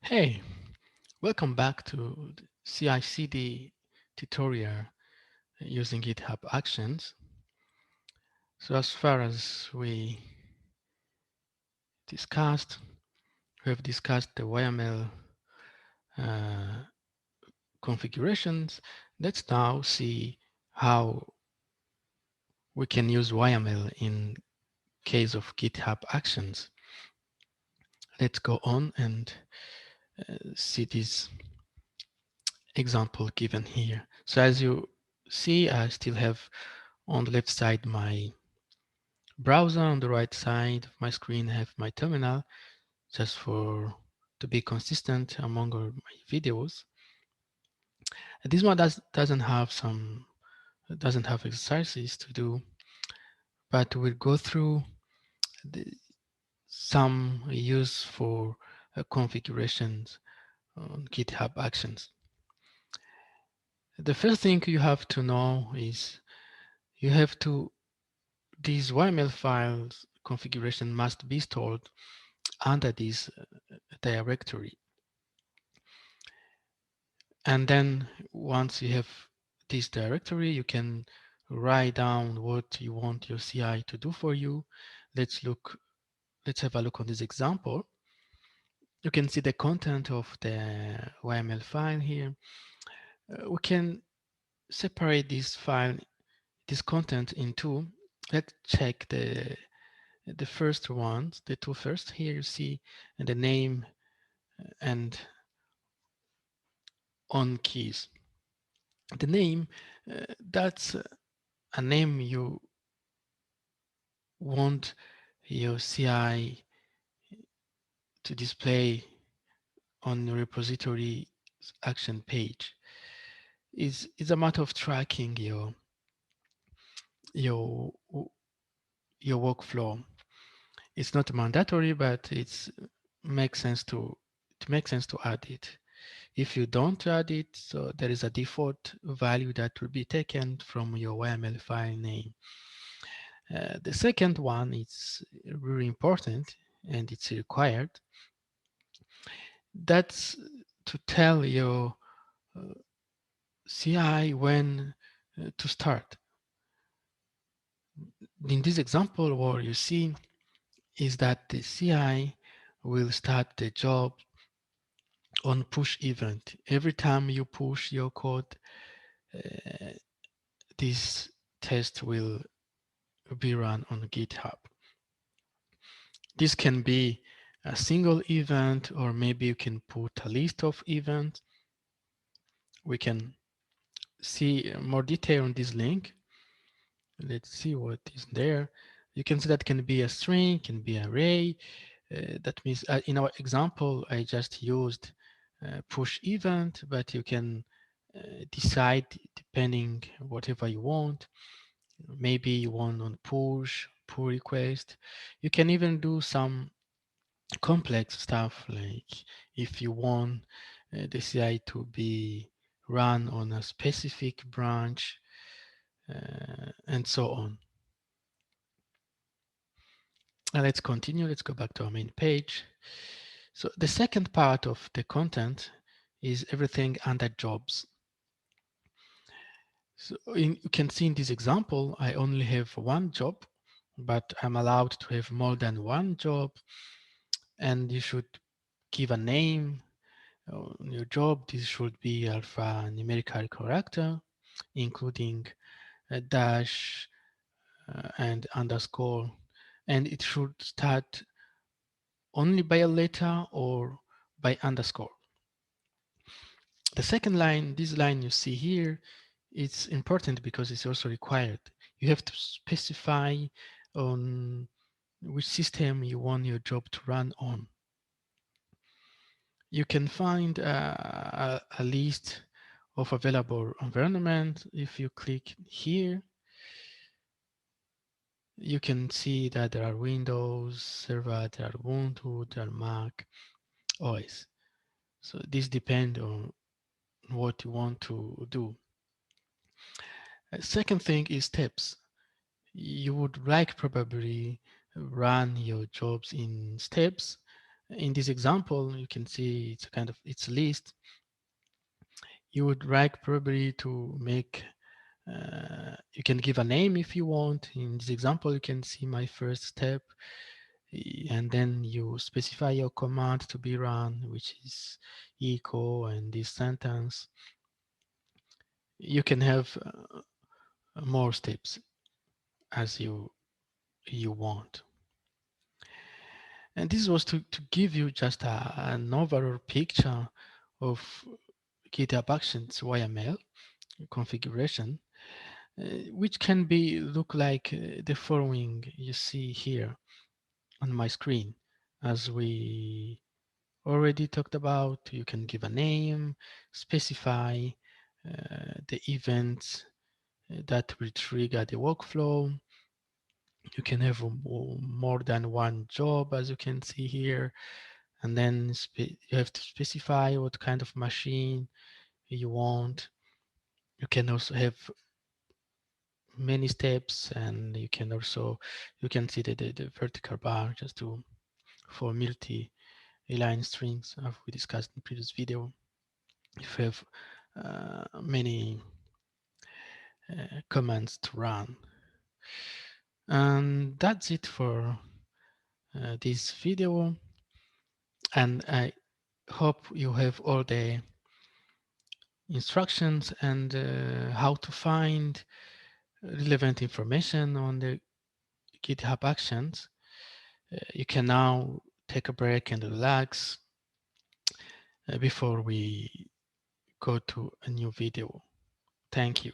Hey, welcome back to the CI/CD tutorial using GitHub Actions. So as far as discussed, we have discussed the YAML uh, configurations. Let's now see how we can use YAML in case of GitHub Actions. Let's go on and see this example given here. So as you see, I still have on the left side my browser, on the right side of my screen I have my terminal, just for to be consistent among all my videos. This one doesn't have exercises to do, but we'll go through the, some use for configurations on GitHub Actions. The first thing you have to know is you have to these YAML files configuration must be stored under this directory. And then once you have this directory, you can write down what you want your CI to do for you. Let's have a look on this example. You can see the content of the YAML file here. We can separate this content into, let's check the first ones, the two first here you see, and the name and on keys. The name, that's a name you want your CI to display on the repository action page. Is a matter of tracking your your workflow. It's not mandatory, but it makes sense to add it. If you don't add it, so there is a default value that will be taken from your YAML file name. The second one is really important and it's required. That's to tell your CI when to start. In this example, what you see is that the CI will start the job on push event. Every time you push your code, uh, this test will be run on GitHub. This can be a single event, or maybe you can put a list of events. We can see more detail on this link. Let's see what is there. You can see that can be a string, can be an array. That means in our example, I just used push event, but you can decide depending whatever you want. Maybe you want on push, pull request. You can even do some complex stuff like if you want the CI to be run on a specific branch and so on. Let's continue. Let's go back to our main page. So the second part of the content is everything under jobs. So you can see in this example, I only have one job, but I'm allowed to have more than one job. And you should give a name on your job. This should be alphanumerical character, including a dash and underscore. And it should start only by a letter or by underscore. The second line, this line you see here, it's important because it's also required. You have to specify on which system you want your job to run on. You can find a list of available environments. If you click here, you can see that there are Windows Server, there are Ubuntu, there are Mac OS. So this depends on what you want to do. Second thing is steps. You would like probably run your jobs in steps. In this example, you can see it's a kind of it's a list. You would like probably to make you can give a name if you want. In this example, you can see my first step, and then you specify your command to be run, which is echo and this sentence. You can have more steps as you want. And this was to give you just an overall picture of GitHub Actions YML configuration, which can be look like the following you see here on my screen. As we already talked about, you can give a name, specify the events that will trigger the workflow. You can have more than one job, as you can see here, and then you have to specify what kind of machine you want. You can also have many steps, and you can also you can see the vertical bar just to for multi-line strings as we discussed in the previous video. If you have many commands to run. And that's it for this video, and I hope you have all the instructions and how to find relevant information on the GitHub Actions. You can now take a break and relax before we go to a new video. Thank you.